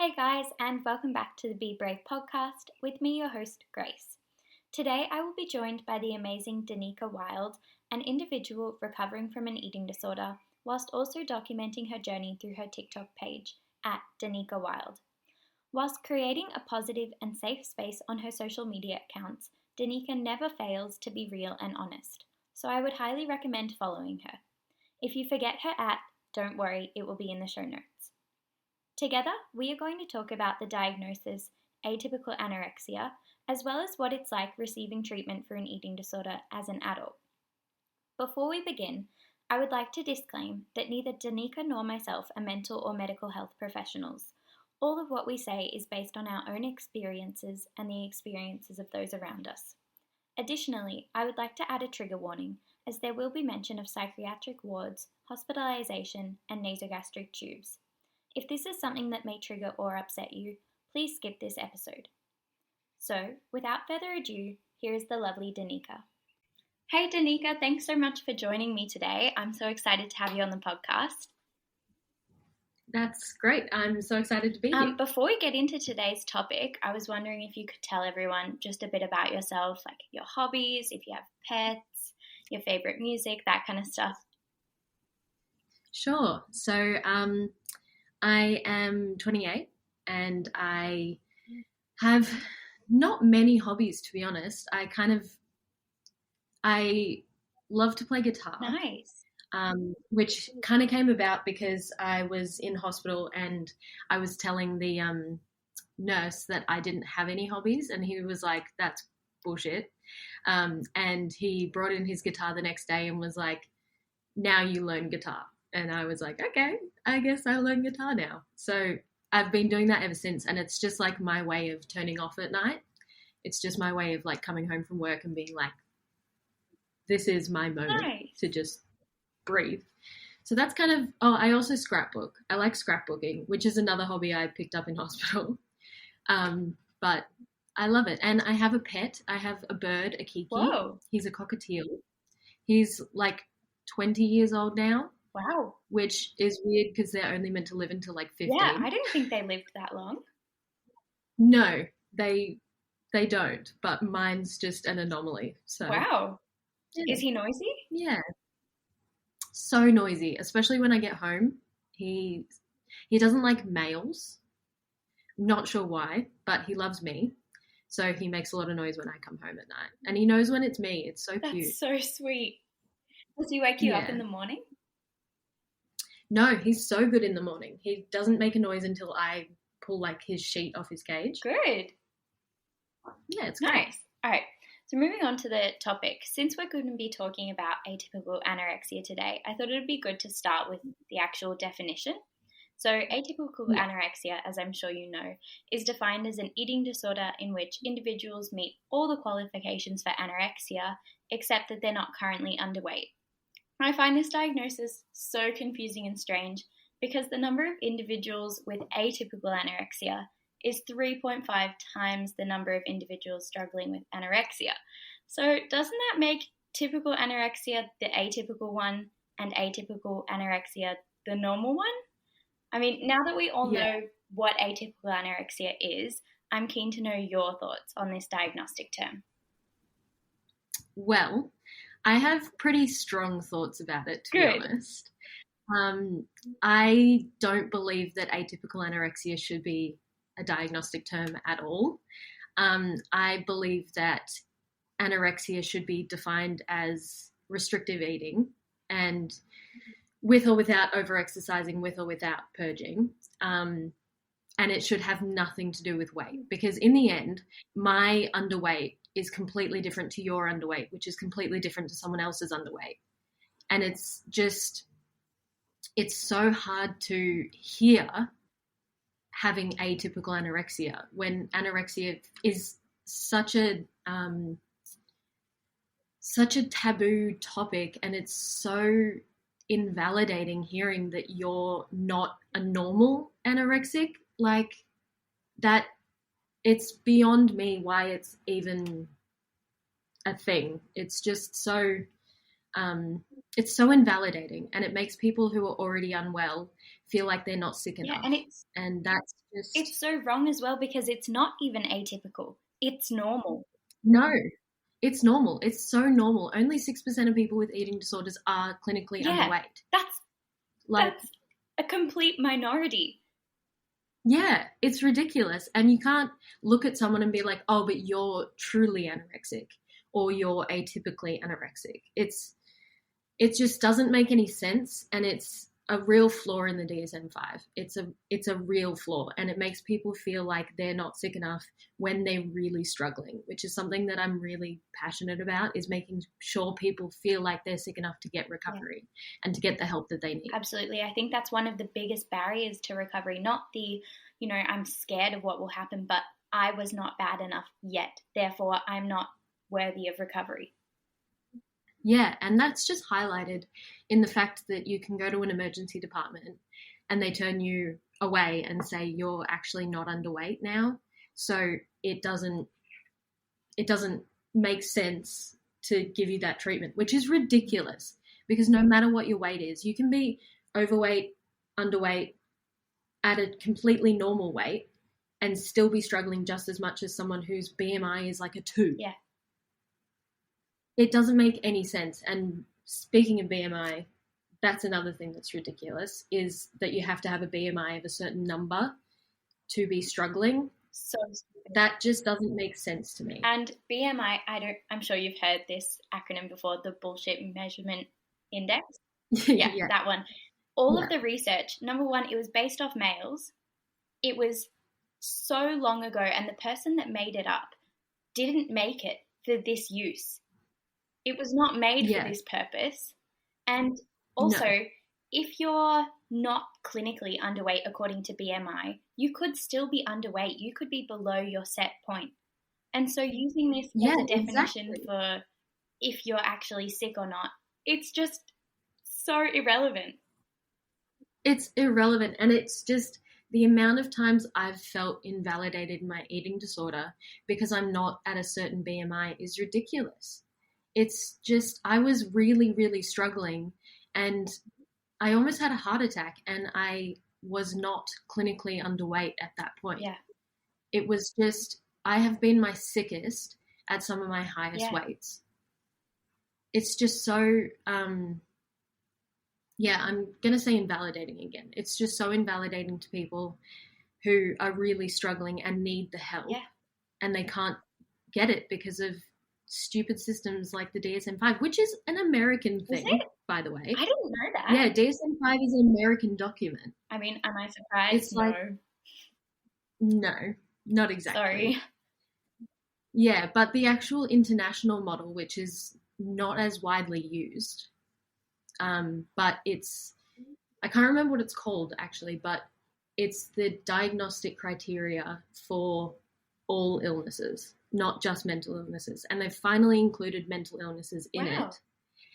Hey guys, and welcome back to the Be Brave podcast with me, your host, Grace. Today I will be joined by the amazing Danica Wild, an individual recovering from an eating disorder, whilst also documenting her journey through her TikTok page at Danica Wild. Whilst creating a positive and safe space on her social media accounts, Danica never fails to be real and honest, so I would highly recommend following her. If you forget her don't worry, it will be in the show notes. Together, we are going to talk about the diagnosis atypical anorexia, as well as what it's like receiving treatment for an eating disorder as an adult. Before we begin, I would like to disclaim that neither Danica nor myself are mental or medical health professionals. All of what we say is based on our own experiences and the experiences of those around us. Additionally, I would like to add a trigger warning, as there will be mention of psychiatric wards, hospitalisation, and nasogastric tubes. If this is something that may trigger or upset you, please skip this episode. So, without further ado, here is the lovely Danica. Hey Danica, thanks so much for joining me today. I'm so excited to have you on the podcast. That's great. I'm so excited to be here. Before we get into today's topic, I was wondering if you could tell everyone just a bit about yourself, like your hobbies, if you have pets, your favourite music, that kind of stuff. Sure. So, I am 28 and I have not many hobbies, to be honest. I love to play guitar. Nice. Which kind of came about because I was in hospital and I was telling the nurse that I didn't have any hobbies, and he was like, that's bullshit. And he brought in his guitar the next day and was like, now you learn guitar. And I was like, okay, I guess I'll learn guitar now. So I've been doing that ever since. And it's just like my way of turning off at night. It's just my way of like coming home from work and being like, this is my moment to just breathe. So that's kind of, I also scrapbook. I like scrapbooking, which is another hobby I picked up in hospital. But I love it. And I have a pet. I have a bird, a kiki. Whoa. He's a cockatiel. He's like 20 years old now. Wow. Which is weird because they're only meant to live until like 15. Yeah, I didn't think they lived that long. No, they don't, but mine's just an anomaly. So wow. Yeah. Is he noisy? Yeah. So noisy, especially when I get home. He doesn't like males. Not sure why, but he loves me. So he makes a lot of noise when I come home at night. And he knows when it's me. It's so cute. That's so sweet. Does he wake you up in the morning? No, he's so good in the morning. He doesn't make a noise until I pull like his sheet off his cage. Good. Yeah, it's nice. Great. All right. So moving on to the topic, since we're going to be talking about atypical anorexia today, I thought it would be good to start with the actual definition. So atypical anorexia, as I'm sure you know, is defined as an eating disorder in which individuals meet all the qualifications for anorexia, except that they're not currently underweight. I find this diagnosis so confusing and strange because the number of individuals with atypical anorexia is 3.5 times the number of individuals struggling with anorexia. So doesn't that make typical anorexia the atypical one and atypical anorexia the normal one? I mean, now that we all know what atypical anorexia is, I'm keen to know your thoughts on this diagnostic term. Well, I have pretty strong thoughts about it, to be honest. I don't believe that atypical anorexia should be a diagnostic term at all. I believe that anorexia should be defined as restrictive eating and with or without over-exercising, with or without purging. And it should have nothing to do with weight, because in the end, my underweight is completely different to your underweight, which is completely different to someone else's underweight. And it's so hard to hear having atypical anorexia when anorexia is such a taboo topic, and it's so invalidating hearing that you're not a normal anorexic. Like that, it's beyond me why it's even a thing. It's just so it's so invalidating, and it makes people who are already unwell feel like they're not sick enough. And that's just... It's so wrong as well, because it's not even atypical. It's normal. No, it's normal. It's so normal. Only 6% of people with eating disorders are clinically underweight. That's a complete minority. Yeah, it's ridiculous. And you can't look at someone and be like, oh, but you're truly anorexic or you're atypically anorexic. It just doesn't make any sense, and it's a real flaw in the DSM-5. It's a real flaw, and it makes people feel like they're not sick enough when they're really struggling, which is something that I'm really passionate about, is making sure people feel like they're sick enough to get recovery and to get the help that they need. Absolutely. I think that's one of the biggest barriers to recovery, not the, I'm scared of what will happen, but I was not bad enough yet, therefore I'm not worthy of recovery. Yeah, and that's just highlighted in the fact that you can go to an emergency department and they turn you away and say you're actually not underweight now. So it doesn't make sense to give you that treatment, which is ridiculous, because no matter what your weight is, you can be overweight, underweight, at a completely normal weight and still be struggling just as much as someone whose BMI is like a 2. Yeah. It doesn't make any sense. And speaking of BMI, that's another thing that's ridiculous, is that you have to have a BMI of a certain number to be struggling. So stupid. That just doesn't make sense to me. And BMI, I'm sure you've heard this acronym before, the bullshit measurement index. Yeah, that one. All of the research, number one, it was based off males. It was so long ago, and the person that made it up didn't make it for this use. It was not made for this purpose. And also, if you're not clinically underweight according to BMI, you could still be underweight. You could be below your set point. And so using this as a definition for if you're actually sick or not, it's just so irrelevant. It's irrelevant, and it's just the amount of times I've felt invalidated in my eating disorder because I'm not at a certain BMI is ridiculous. It's just, I was really, really struggling, and I almost had a heart attack, and I was not clinically underweight at that point. Yeah. It was just, I have been my sickest at some of my highest weights. It's just so, I'm going to say invalidating again. It's just so invalidating to people who are really struggling and need the help, and they can't get it because of stupid systems like the DSM-5, which is an American thing, by the way. I didn't know that. Yeah, DSM-5 is an American document. I mean, am I surprised? It's no, not exactly. Sorry. Yeah, but the actual international model, which is not as widely used, but it's, I can't remember what it's called actually, but it's the diagnostic criteria for all illnesses, not just mental illnesses. And they've finally included mental illnesses in it.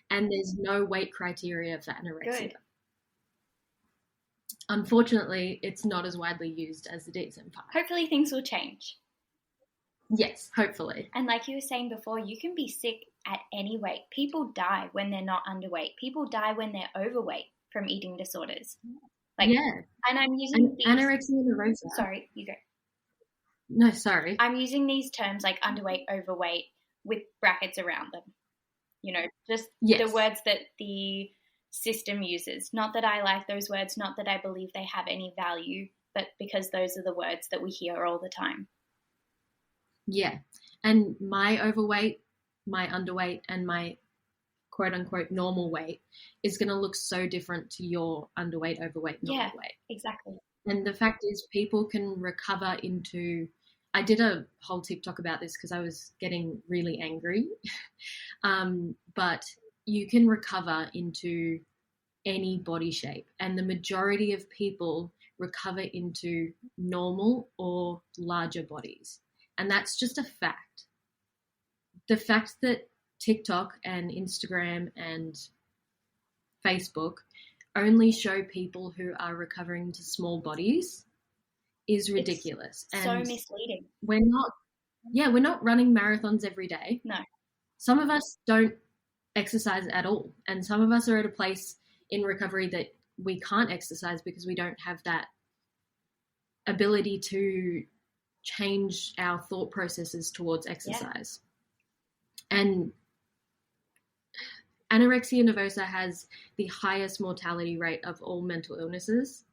And there's no weight criteria for anorexia. Good. Unfortunately, it's not as widely used as the DSM-5. Hopefully things will change. Yes, hopefully. And like you were saying before, you can be sick at any weight. People die when they're not underweight. People die when they're overweight from eating disorders. And I'm using anorexia nervosa. Sorry, you go. No, sorry. I'm using these terms like underweight, overweight with brackets around them. Just the words that the system uses. Not that I like those words, not that I believe they have any value, but because those are the words that we hear all the time. Yeah. And my overweight, my underweight, and my quote-unquote normal weight is going to look so different to your underweight, overweight, normal weight. Exactly. And the fact is people can recover into... I did a whole TikTok about this because I was getting really angry. But you can recover into any body shape, and the majority of people recover into normal or larger bodies. And that's just a fact. The fact that TikTok and Instagram and Facebook only show people who are recovering to small bodies is ridiculous. It's so misleading. We're not running marathons every day. No. Some of us don't exercise at all. And some of us are at a place in recovery that we can't exercise because we don't have that ability to change our thought processes towards exercise. Yeah. And anorexia nervosa has the highest mortality rate of all mental illnesses,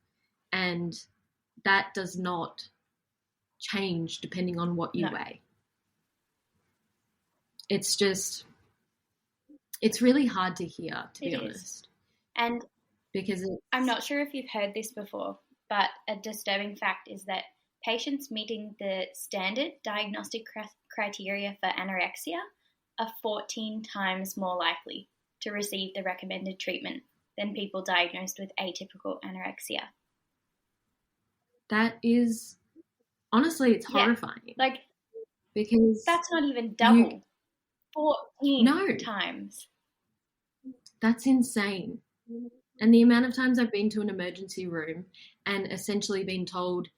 and that does not change depending on what you weigh. It's just, it's really hard to hear, to be honest. And because I'm not sure if you've heard this before, but a disturbing fact is that patients meeting the standard diagnostic criteria for anorexia are 14 times more likely to receive the recommended treatment than people diagnosed with atypical anorexia. That is, honestly, it's horrifying. Like, because that's not even double. 14 times. That's insane. And the amount of times I've been to an emergency room and essentially been told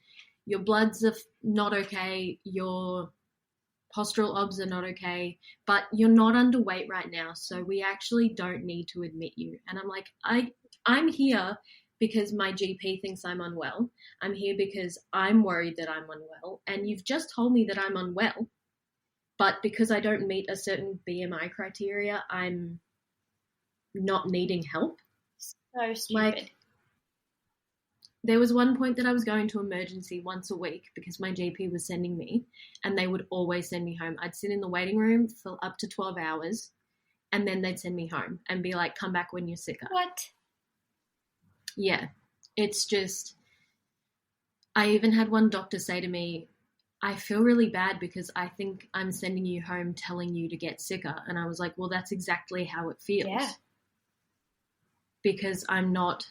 your bloods are not okay, your postural obs are not okay, but you're not underweight right now, so we actually don't need to admit you. And I'm like, I'm here because my GP thinks I'm unwell. I'm here because I'm worried that I'm unwell. And you've just told me that I'm unwell, but because I don't meet a certain BMI criteria, I'm not needing help. So stupid. Like, there was one point that I was going to emergency once a week because my GP was sending me, and they would always send me home. I'd sit in the waiting room for up to 12 hours, and then they'd send me home and be like, come back when you're sicker. What? Yeah. It's just, I even had one doctor say to me, I feel really bad because I think I'm sending you home telling you to get sicker. And I was like, well, that's exactly how it feels. Yeah. Because I'm not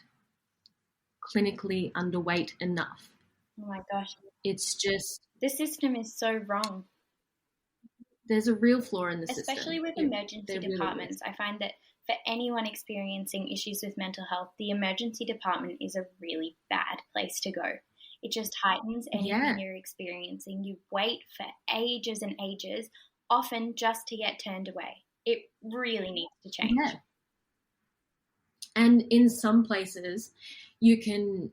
clinically underweight enough. Oh my gosh. It's just, the system is so wrong. There's a real flaw in the system. Especially with emergency departments. Really, I find that for anyone experiencing issues with mental health, the emergency department is a really bad place to go. It just heightens anything you're experiencing. You wait for ages and ages, often just to get turned away. It really needs to change. Yeah. And in some places, you can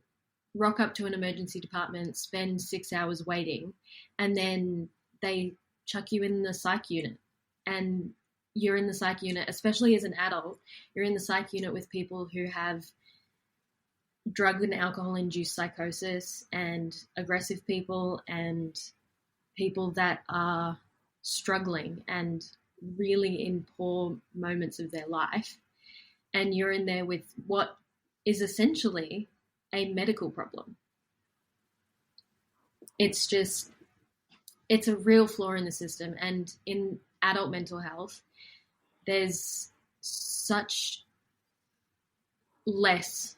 rock up to an emergency department, spend 6 hours waiting, and then they chuck you in the psych unit. And you're in the psych unit, especially as an adult, you're in the psych unit with people who have drug and alcohol-induced psychosis and aggressive people and people that are struggling and really in poor moments of their life. And you're in there with what is essentially a medical problem. It's just, it's a real flaw in the system. And in adult mental health, there's such less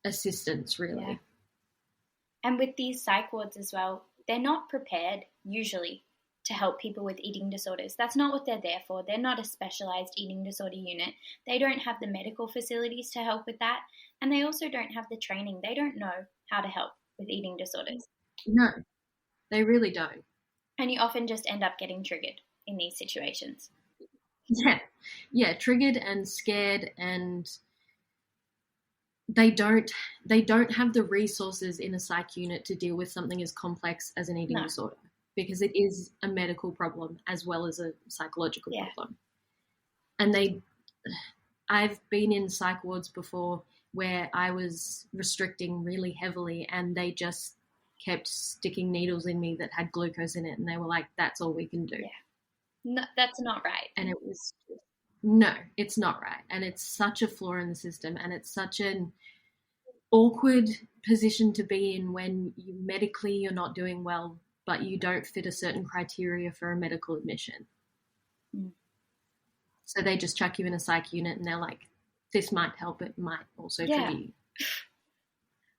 assistance, really. Yeah. And with these psych wards as well, they're not prepared usually to help people with eating disorders. That's not what they're there for. They're not a specialized eating disorder unit. They don't have the medical facilities to help with that. And they also don't have the training. They don't know how to help with eating disorders. No, they really don't. And you often just end up getting triggered in these situations. Yeah, triggered and scared, and they don't have the resources in a psych unit to deal with something as complex as an eating disorder, because it is a medical problem as well as a psychological problem. And I've been in psych wards before where I was restricting really heavily, and they just kept sticking needles in me that had glucose in it, and they were like, that's all we can do. No, that's not right. And it was, no, it's not right. And it's such a flaw in the system, and it's such an awkward position to be in when medically you're not doing well, but you don't fit a certain criteria for a medical admission. So they just chuck you in a psych unit, and they're like, this might help, it might also trigger you.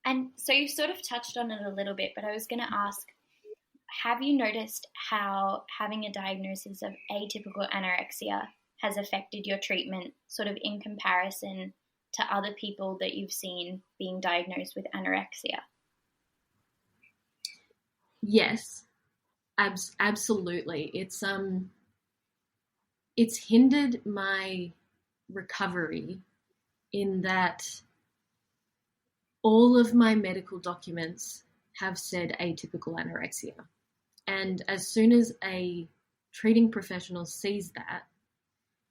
And so you sort of touched on it a little bit, but I was going to ask, have you noticed how having a diagnosis of atypical anorexia has affected your treatment sort of in comparison to other people that you've seen being diagnosed with anorexia? Yes, absolutely. It's hindered my recovery in that all of my medical documents have said atypical anorexia. And as soon as a treating professional sees that,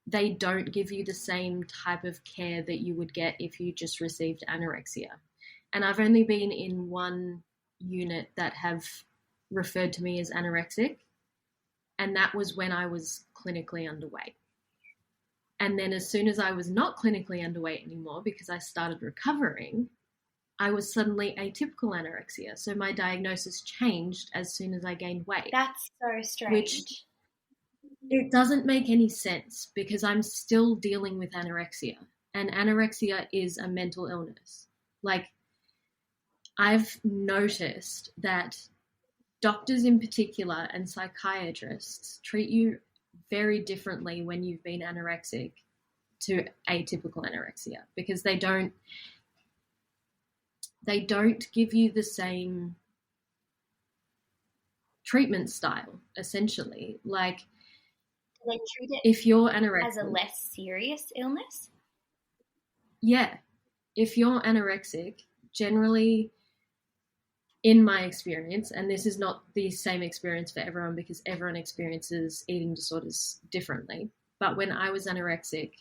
they don't give you the same type of care that you would get if you just received anorexia. And I've only been in one unit that have referred to me as anorexic, and that was when I was clinically underweight. And then as soon as I was not clinically underweight anymore, because I started recovering, I was suddenly atypical anorexia. So my diagnosis changed as soon as I gained weight. That's so strange. Which it doesn't make any sense because I'm still dealing with anorexia. And anorexia is a mental illness. Like, I've noticed that doctors in particular and psychiatrists treat you very differently when you've been anorexic to atypical anorexia because they don't give you the same treatment style, essentially. Like, do they treat it if you're anorexic as a less serious illness? Yeah. If you're anorexic, generally, in my experience, and this is not the same experience for everyone because everyone experiences eating disorders differently, but when I was anorexic,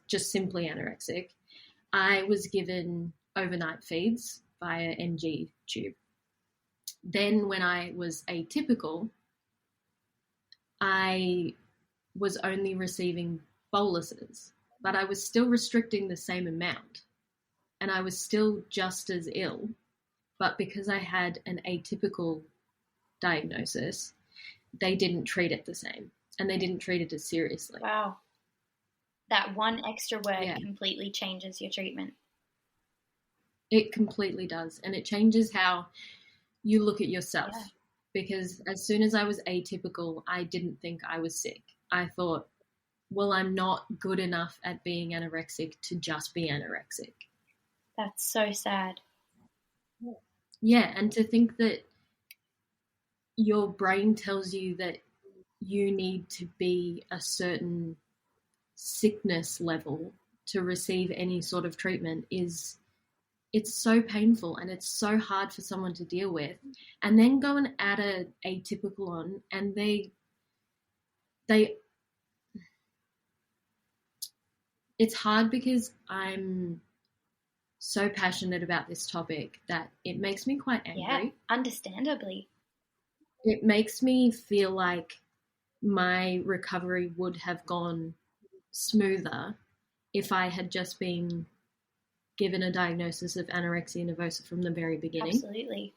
just simply anorexic, I was given overnight feeds via NG tube. Then when I was atypical, I was only receiving boluses, but I was still restricting the same amount and I was still just as ill. But because I had an atypical diagnosis, they didn't treat it the same and they didn't treat it as seriously. Wow. That one extra word completely changes your treatment. It completely does. And it changes how you look at yourself. Yeah. Because as soon as I was atypical, I didn't think I was sick. I thought, well, I'm not good enough at being anorexic to just be anorexic. That's so sad. Yeah, and to think that your brain tells you that you need to be a certain sickness level to receive any sort of treatment it's so painful and it's so hard for someone to deal with. And then go and add a atypical on and they it's hard because I'm so passionate about this topic that it makes me quite angry. Yeah, understandably. It makes me feel like my recovery would have gone smoother if I had just been given a diagnosis of anorexia nervosa from the very beginning. Absolutely.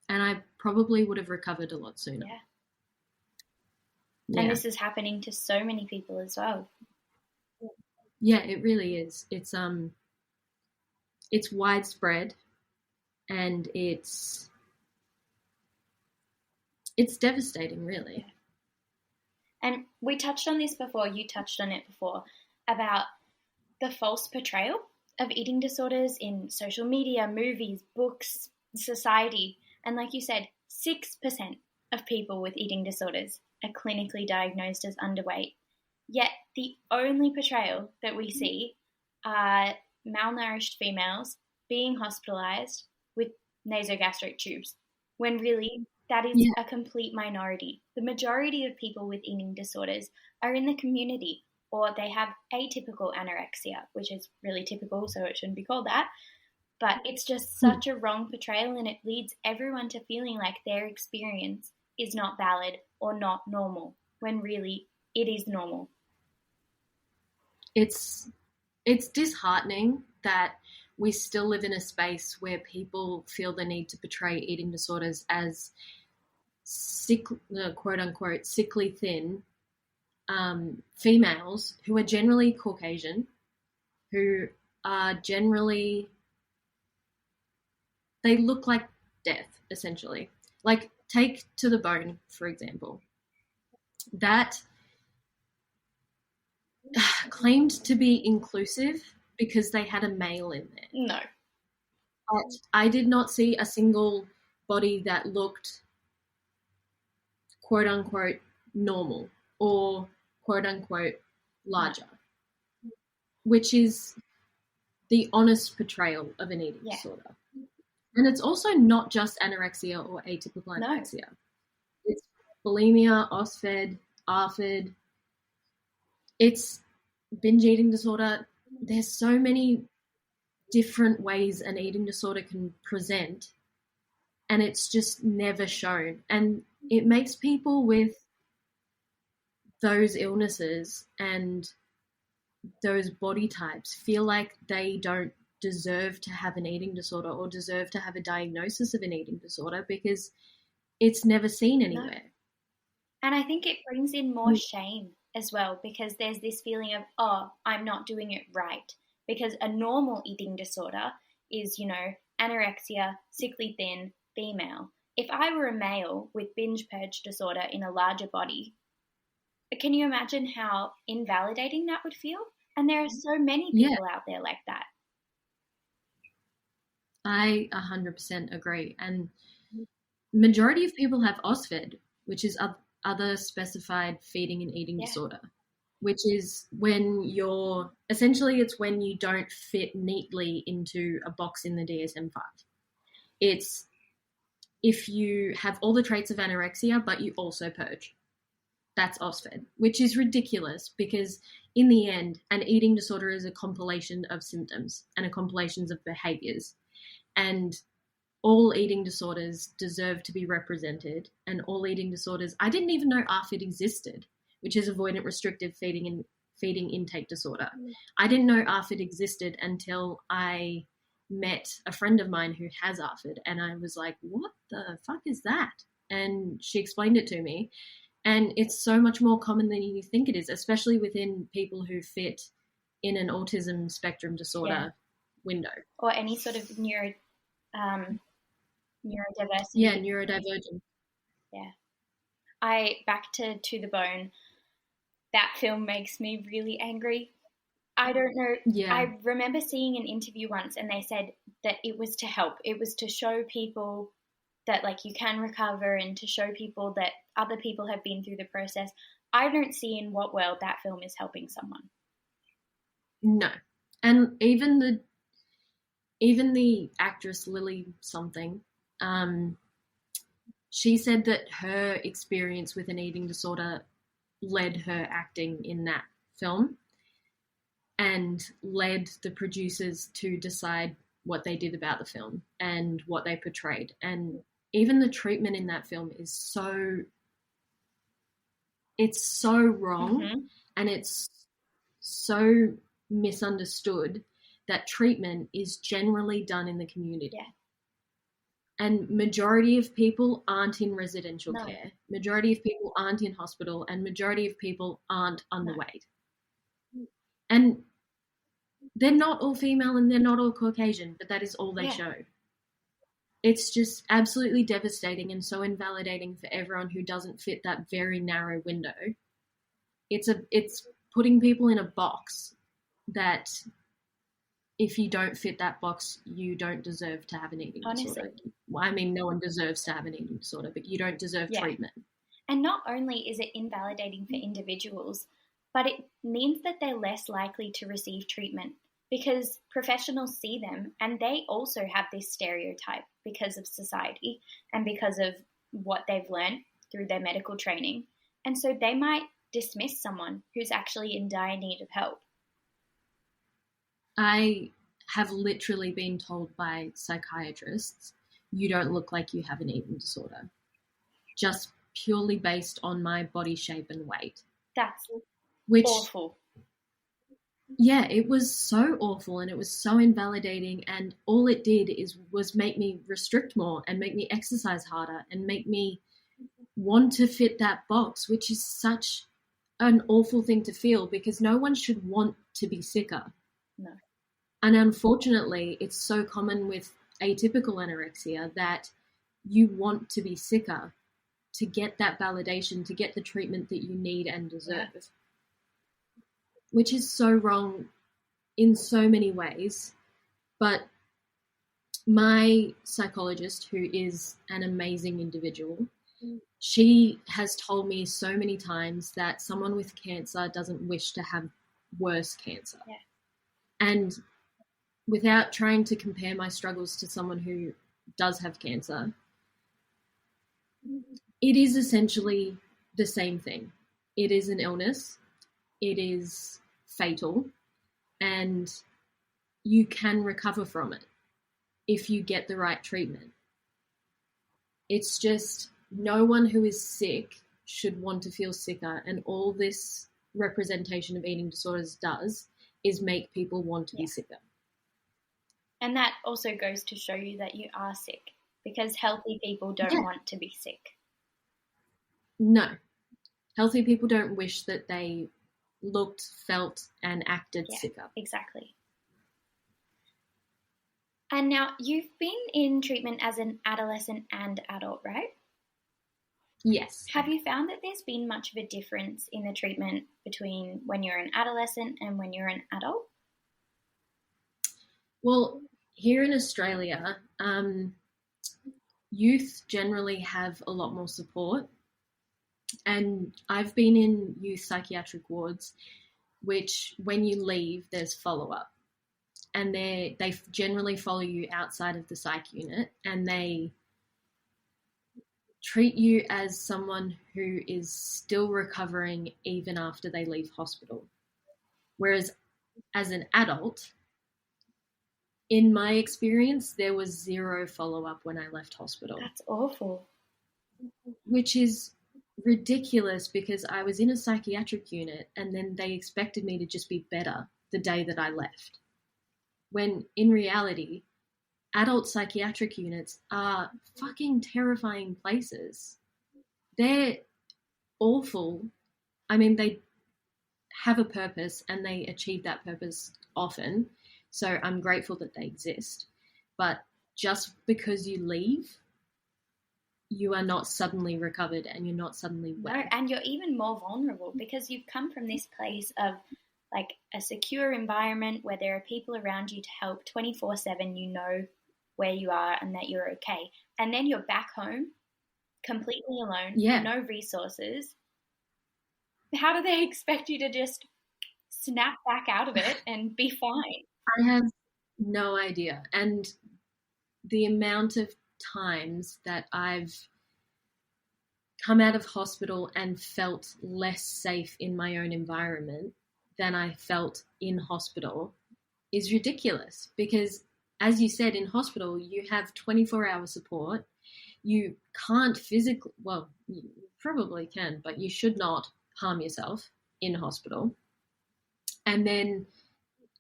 And I probably would have recovered a lot sooner. Yeah. And this is happening to so many people as well. Yeah, it really is. It's widespread and it's devastating, really. Yeah. And we touched on this before, you touched on it before, about the false portrayal of eating disorders in social media, movies, books, society. And like you said, 6% of people with eating disorders are clinically diagnosed as underweight. Yet the only portrayal that we see are malnourished females being hospitalised with nasogastric tubes, when really that is a complete minority. The majority of people with eating disorders are in the community, or they have atypical anorexia, which is really typical, so it shouldn't be called that. But it's just such a wrong portrayal, and it leads everyone to feeling like their experience is not valid or not normal, when really it is normal. It's disheartening that we still live in a space where people feel the need to portray eating disorders as sick, quote unquote, sickly thin females who are generally Caucasian, who are generally, they look like death, essentially. Like, take To the Bone, for example. That claimed to be inclusive because they had a male in there. No. But I did not see a single body that looked quote unquote normal or quote unquote larger, which is the honest portrayal of an eating disorder. And it's also not just anorexia or atypical anorexia. No. It's bulimia, OSFED, ARFID. It's binge eating disorder. There's so many different ways an eating disorder can present, and it's just never shown. And it makes people with those illnesses and those body types feel like they don't deserve to have an eating disorder or deserve to have a diagnosis of an eating disorder because it's never seen anywhere. No. And I think it brings in more shame as well, because there's this feeling of, oh, I'm not doing it right. Because a normal eating disorder is, anorexia, sickly thin, female. If I were a male with binge purge disorder in a larger body, can you imagine how invalidating that would feel? And there are so many people out there like that. I 100% agree. And majority of people have OSFED, which is other specified feeding and eating disorder, which is when it's when you don't fit neatly into a box in the DSM-5. It's if you have all the traits of anorexia, but you also purge. That's OSFED, which is ridiculous because in the end, an eating disorder is a compilation of symptoms and a compilation of behaviors. And all eating disorders deserve to be represented, and all eating disorders, I didn't even know ARFID existed, which is avoidant restrictive feeding intake disorder. I didn't know ARFID existed until I met a friend of mine who has ARFID, and I was like, what the fuck is that? And she explained it to me. And it's so much more common than you think it is, especially within people who fit in an autism spectrum disorder window. Or any sort of neurodiversity. Yeah, neurodivergent. Yeah. Back to the Bone, that film makes me really angry. I don't know. Yeah. I remember seeing an interview once and they said that it was to help. It was to show people that you can recover and to show people that other people have been through the process. I don't see in what world that film is helping someone. No. And even the actress Lily something, she said that her experience with an eating disorder led her acting in that film and led the producers to decide what they did about the film and what they portrayed. And even the treatment in that film is so wrong, and it's so misunderstood that treatment is generally done in the community. Yeah. And majority of people aren't in residential care. Majority of people aren't in hospital, and majority of people aren't underweight. And they're not all female and they're not all Caucasian, but that is all they show. It's just absolutely devastating and so invalidating for everyone who doesn't fit that very narrow window. It's putting people in a box that if you don't fit that box, you don't deserve to have an eating disorder. Well, I mean, no one deserves to have an eating disorder, but you don't deserve treatment. And not only is it invalidating for individuals, but it means that they're less likely to receive treatment because professionals see them and they also have this stereotype because of society and because of what they've learned through their medical training. And so they might dismiss someone who's actually in dire need of help. I have literally been told by psychiatrists, you don't look like you have an eating disorder, just purely based on my body shape and weight. That's awful. Yeah, it was so awful and it was so invalidating, and all it did was make me restrict more and make me exercise harder and make me want to fit that box, which is such an awful thing to feel because no one should want to be sicker. No. And unfortunately, it's so common with atypical anorexia that you want to be sicker to get that validation, to get the treatment that you need and deserve. Yeah. Which is so wrong in so many ways. But my psychologist, who is an amazing individual, she has told me so many times that someone with cancer doesn't wish to have worse cancer. Yeah. And without trying to compare my struggles to someone who does have cancer, it is essentially the same thing. It is an illness. It is fatal, and you can recover from it if you get the right treatment. It's just no one who is sick should want to feel sicker, and all this representation of eating disorders does is make people want to be sicker. And that also goes to show you that you are sick, because healthy people don't want to be sick. No. Healthy people don't wish that they looked, felt, and acted sicker. Exactly. And now you've been in treatment as an adolescent and adult, right? Yes. Have you found that there's been much of a difference in the treatment between when you're an adolescent and when you're an adult? Well, here in Australia, youth generally have a lot more support. And I've been in youth psychiatric wards, which when you leave, there's follow-up. And they generally follow you outside of the psych unit, and they treat you as someone who is still recovering even after they leave hospital. Whereas as an adult, in my experience, there was zero follow-up when I left hospital. That's awful. Which is ridiculous, because I was in a psychiatric unit and then they expected me to just be better the day that I left. When in reality, adult psychiatric units are fucking terrifying places. They're awful. I mean, they have a purpose and they achieve that purpose often. So I'm grateful that they exist. But just because you leave, you are not suddenly recovered and you're not suddenly well. No, and you're even more vulnerable because you've come from this place of like a secure environment where there are people around you to help 24/7. You know where you are and that you're okay. And then you're back home completely alone, no resources. How do they expect you to just snap back out of it and be fine? I have no idea. And the amount of times that I've come out of hospital and felt less safe in my own environment than I felt in hospital is ridiculous, because as you said, in hospital you have 24-hour support. You can't physically, well, you probably can, but you should not harm yourself in hospital. And then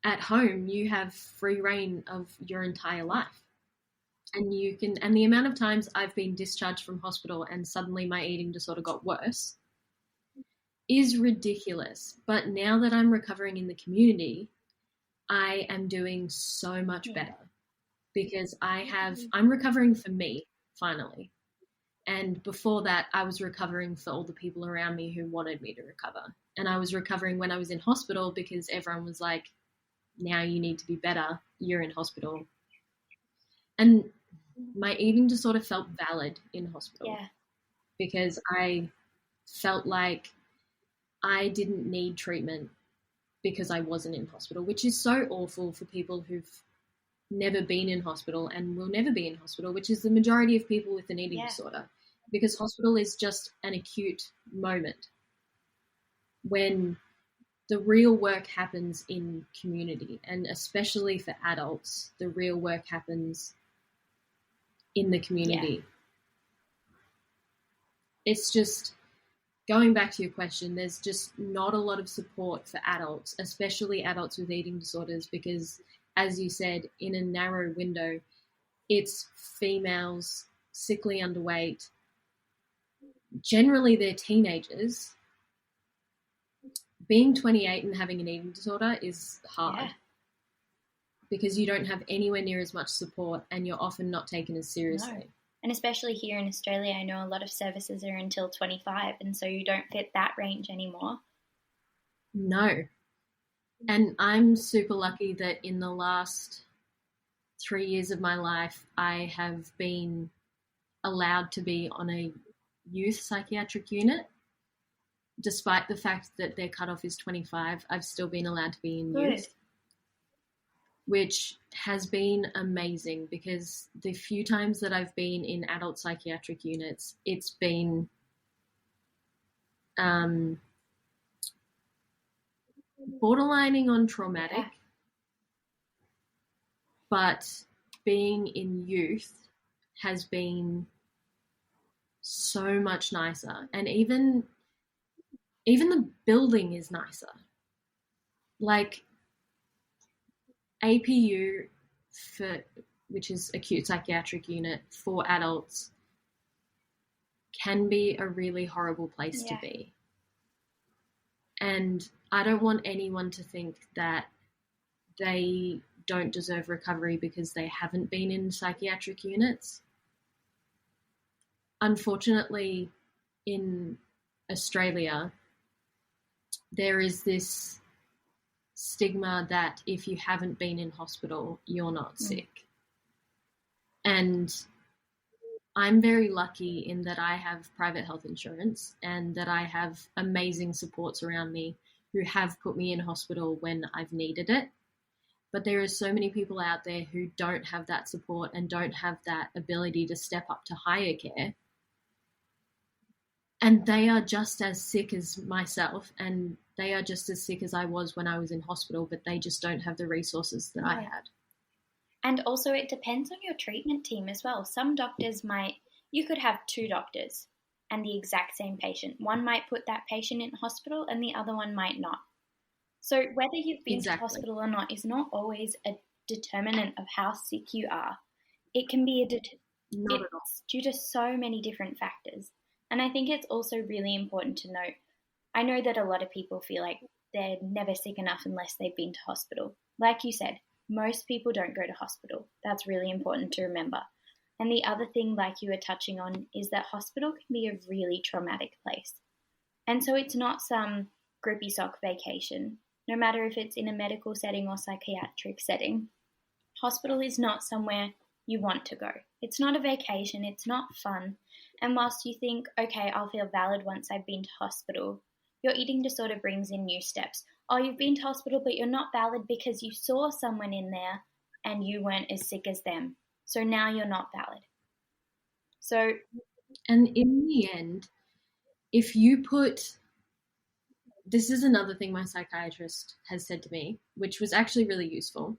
at home you have free reign of your entire life. And you can, and the amount of times I've been discharged from hospital and suddenly my eating disorder got worse is ridiculous. But now that I'm recovering in the community, I am doing so much better, because I'm recovering for me, finally. And before that, I was recovering for all the people around me who wanted me to recover. And I was recovering when I was in hospital because everyone was like, now you need to be better, you're in hospital. And my eating disorder felt valid in hospital because I felt like I didn't need treatment because I wasn't in hospital, which is so awful for people who've never been in hospital and will never be in hospital, which is the majority of people with an eating disorder, because hospital is just an acute moment when the real work happens in community, and especially for adults, the real work happens in the community. It's just, going back to your question, there's just not a lot of support for adults, especially adults with eating disorders, because as you said, in a narrow window, it's females, sickly underweight. Generally, they're teenagers. Being 28 and having an eating disorder is hard because you don't have anywhere near as much support and you're often not taken as seriously. No. And especially here in Australia, I know a lot of services are until 25, and so you don't fit that range anymore. No. And I'm super lucky that in the last 3 years of my life, I have been allowed to be on a youth psychiatric unit. Despite the fact that their cutoff is 25, I've still been allowed to be in youth, which has been amazing because the few times that I've been in adult psychiatric units, it's been borderlining on traumatic, but being in youth has been so much nicer. And even the building is nicer. Like APU, which is acute psychiatric unit for adults, can be a really horrible place to be. And I don't want anyone to think that they don't deserve recovery because they haven't been in psychiatric units. Unfortunately, in Australia, there is this stigma that if you haven't been in hospital, you're not sick. And I'm very lucky in that I have private health insurance and that I have amazing supports around me who have put me in hospital when I've needed it. But there are so many people out there who don't have that support and don't have that ability to step up to higher care. And they are just as sick as myself, and they are just as sick as I was when I was in hospital, but they just don't have the resources that I had. And also it depends on your treatment team as well. Some doctors you could have two doctors and the exact same patient. One might put that patient in hospital and the other one might not. So whether you've been to hospital or not is not always a determinant of how sick you are. It can be not at all. Due to so many different factors. And I think it's also really important to note, I know that a lot of people feel like they're never sick enough unless they've been to hospital. Like you said, most people don't go to hospital. That's really important to remember. And the other thing, like you were touching on, is that hospital can be a really traumatic place. And so it's not some grippy sock vacation. No matter if it's in a medical setting or psychiatric setting, hospital is not somewhere you want to go. It's not a vacation. It's not fun. And whilst you think, okay, I'll feel valid once I've been to hospital, your eating disorder brings in new steps. Oh, you've been to hospital, but you're not valid because you saw someone in there and you weren't as sick as them. So now you're not valid. So, and in the end, if you put, this is another thing my psychiatrist has said to me, which was actually really useful.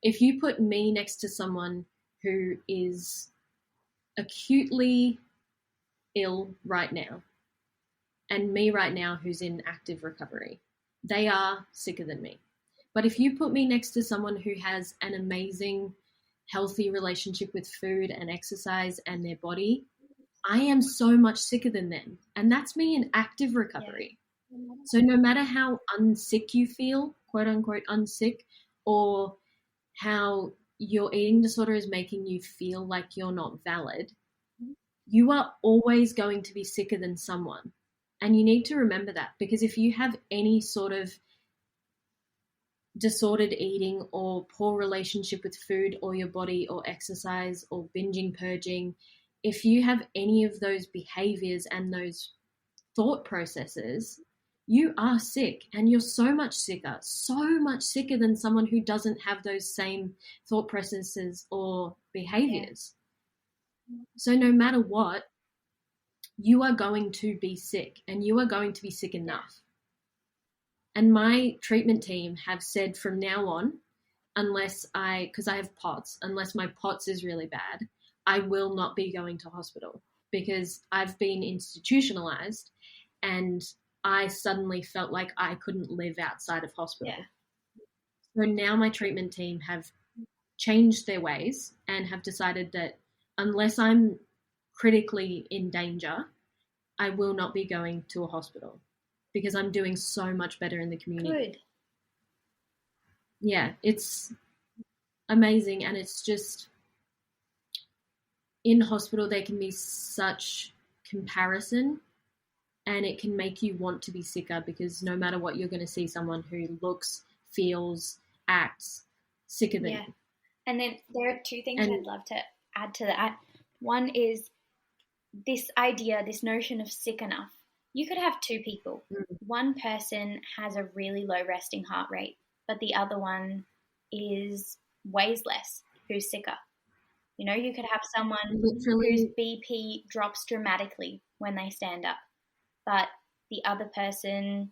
If you put me next to someone who is acutely ill right now, and me right now who's in active recovery, they are sicker than me. But if you put me next to someone who has an amazing, healthy relationship with food and exercise and their body, I am so much sicker than them. And that's me in active recovery. Yeah. So no matter how unsick you feel, quote unquote unsick, or how your eating disorder is making you feel like you're not valid, you are always going to be sicker than someone. And you need to remember that, because if you have any sort of disordered eating or poor relationship with food or your body or exercise or binging, purging, if you have any of those behaviors and those thought processes, you are sick, and you're so much sicker than someone who doesn't have those same thought processes or behaviors. Yeah. So no matter what, you are going to be sick, and you are going to be sick enough. And my treatment team have said from now on, because I have POTS, unless my POTS is really bad, I will not be going to hospital, because I've been institutionalized and I suddenly felt like I couldn't live outside of hospital. Yeah. So now my treatment team have changed their ways and have decided that unless I'm critically in danger, I will not be going to a hospital, because I'm doing so much better in the community. Good. Yeah, it's amazing. And it's just, in hospital, there can be such comparison, and it can make you want to be sicker, because no matter what, you're going to see someone who looks, feels, acts sicker than you. And then there are two things I'd love to add to that. One is this idea, this notion of sick enough. You could have two people. One person has a really low resting heart rate, but the other one weighs less, who's sicker. You know, you could have someone whose BP drops dramatically when they stand up, but the other person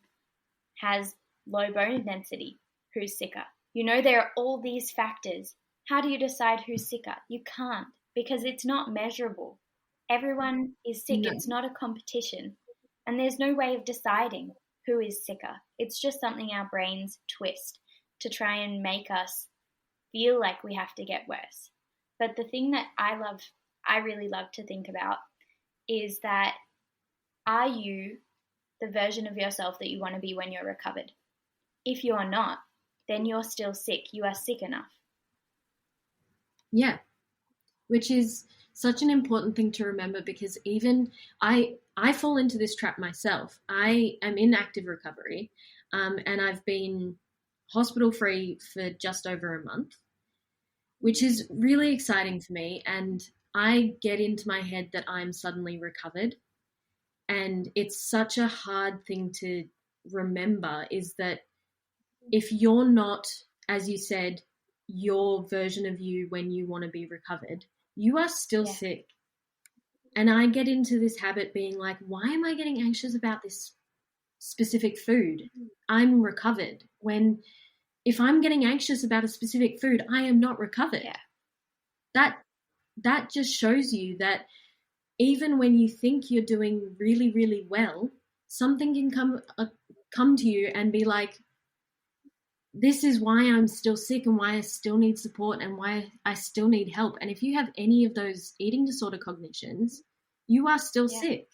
has low bone density, who's sicker. You know, there are all these factors. How do you decide who's sicker? You can't, because it's not measurable. Everyone is sick. No. It's not a competition. And there's no way of deciding who is sicker. It's just something our brains twist to try and make us feel like we have to get worse. But the thing that I really love to think about is that, are you the version of yourself that you want to be when you're recovered? If you're not, then you're still sick. You are sick enough. Yeah, which is such an important thing to remember, because even I fall into this trap myself. I am in active recovery, and I've been hospital free for just over a month, which is really exciting for me. And I get into my head that I'm suddenly recovered. And it's such a hard thing to remember, is that if you're not, as you said, your version of you when you want to be recovered, you are still sick. And I get into this habit being like, why am I getting anxious about this specific food? I'm recovered. When if I'm getting anxious about a specific food, I am not recovered. Yeah. That just shows you that even when you think you're doing really, really well, something can come to you and be like, this is why I'm still sick and why I still need support and why I still need help. And if you have any of those eating disorder cognitions, you are still sick.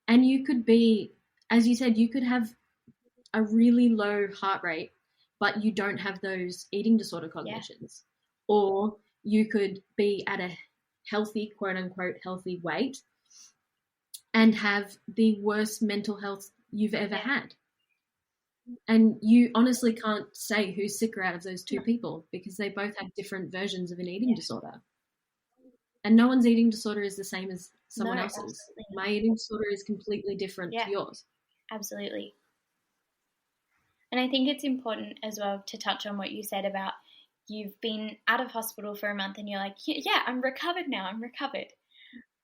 And you could be, as you said, you could have a really low heart rate, but you don't have those eating disorder cognitions. Yeah. Or you could be at a healthy, quote unquote, healthy weight and have the worst mental health you've ever had. And you honestly can't say who's sicker out of those two people, because they both have different versions of an eating disorder. And no one's eating disorder is the same as someone else's. Absolutely. My eating disorder is completely different to yours. Absolutely. And I think it's important as well to touch on what you said about you've been out of hospital for a month and you're like, yeah, I'm recovered now, I'm recovered.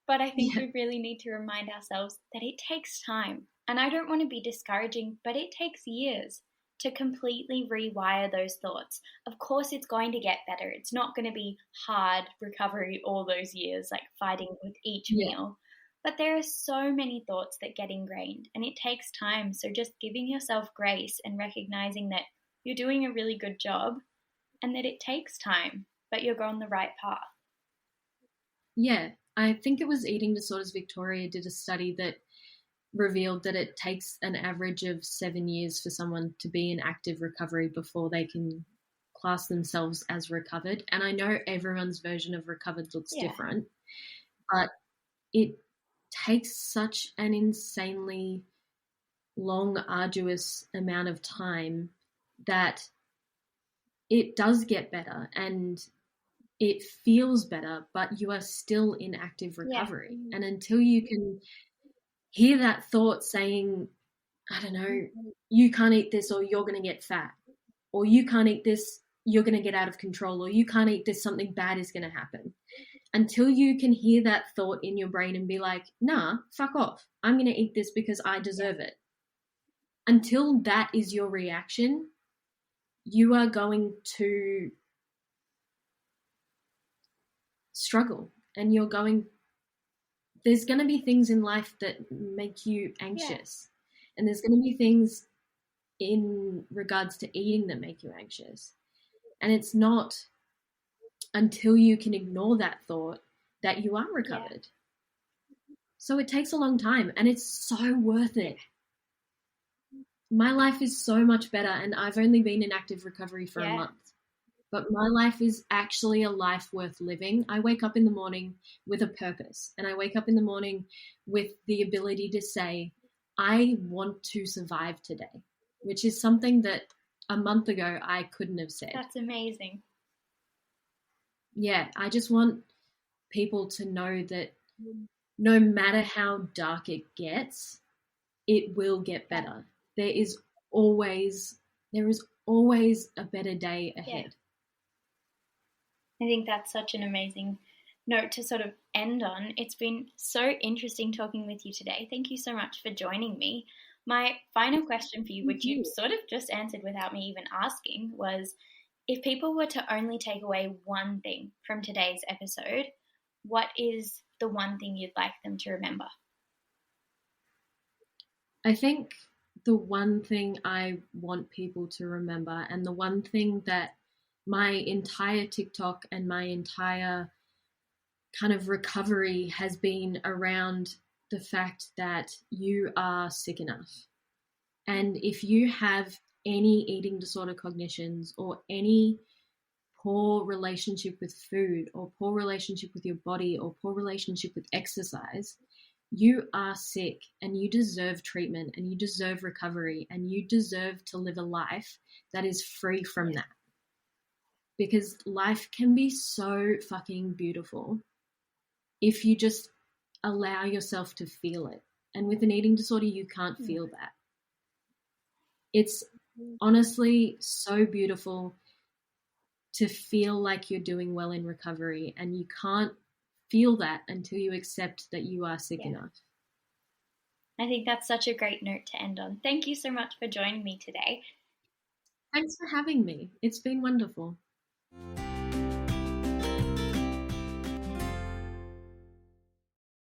But I think we really need to remind ourselves that it takes time. And I don't want to be discouraging, but it takes years to completely rewire those thoughts. Of course, it's going to get better. It's not going to be hard recovery all those years, like fighting with each meal. But there are so many thoughts that get ingrained, and it takes time. So just giving yourself grace and recognizing that you're doing a really good job and that it takes time, but you're on the right path. Yeah, I think it was Eating Disorders Victoria did a study that revealed that it takes an average of 7 years for someone to be in active recovery before they can class themselves as recovered. And I know everyone's version of recovered looks different, but it takes such an insanely long, arduous amount of time that it does get better and it feels better, but you are still in active recovery. Yeah. And until you can hear that thought saying, I don't know, you can't eat this or you're going to get fat, or you can't eat this, you're going to get out of control, or you can't eat this, something bad is going to happen. Until you can hear that thought in your brain and be like, nah, fuck off, I'm going to eat this because I deserve it. Until that is your reaction, you are going to struggle, and there's going to be things in life that make you anxious. And there's going to be things in regards to eating that make you anxious. And it's not until you can ignore that thought that you are recovered. So it takes a long time, and it's so worth it. My life is so much better, and I've only been in active recovery for a month. But my life is actually a life worth living. I wake up in the morning with a purpose, and I wake up in the morning with the ability to say, I want to survive today, which is something that a month ago I couldn't have said. That's amazing. Yeah, I just want people to know that no matter how dark it gets, it will get better. There is always a better day ahead. I think that's such an amazing note to sort of end on. It's been so interesting talking with you today. Thank you so much for joining me. My final question for you, which you sort of just answered without me even asking, was if people were to only take away one thing from today's episode, what is the one thing you'd like them to remember? I think the one thing I want people to remember, and the one thing that my entire TikTok and my entire kind of recovery has been around the fact that you are sick enough. And if you have any eating disorder cognitions or any poor relationship with food or poor relationship with your body or poor relationship with exercise, you are sick and you deserve treatment and you deserve recovery and you deserve to live a life that is free from that. Because life can be so fucking beautiful if you just allow yourself to feel it. And with an eating disorder, you can't feel that. It's honestly so beautiful to feel like you're doing well in recovery, and you can't feel that until you accept that you are sick enough. I think that's such a great note to end on. Thank you so much for joining me today. Thanks for having me. It's been wonderful.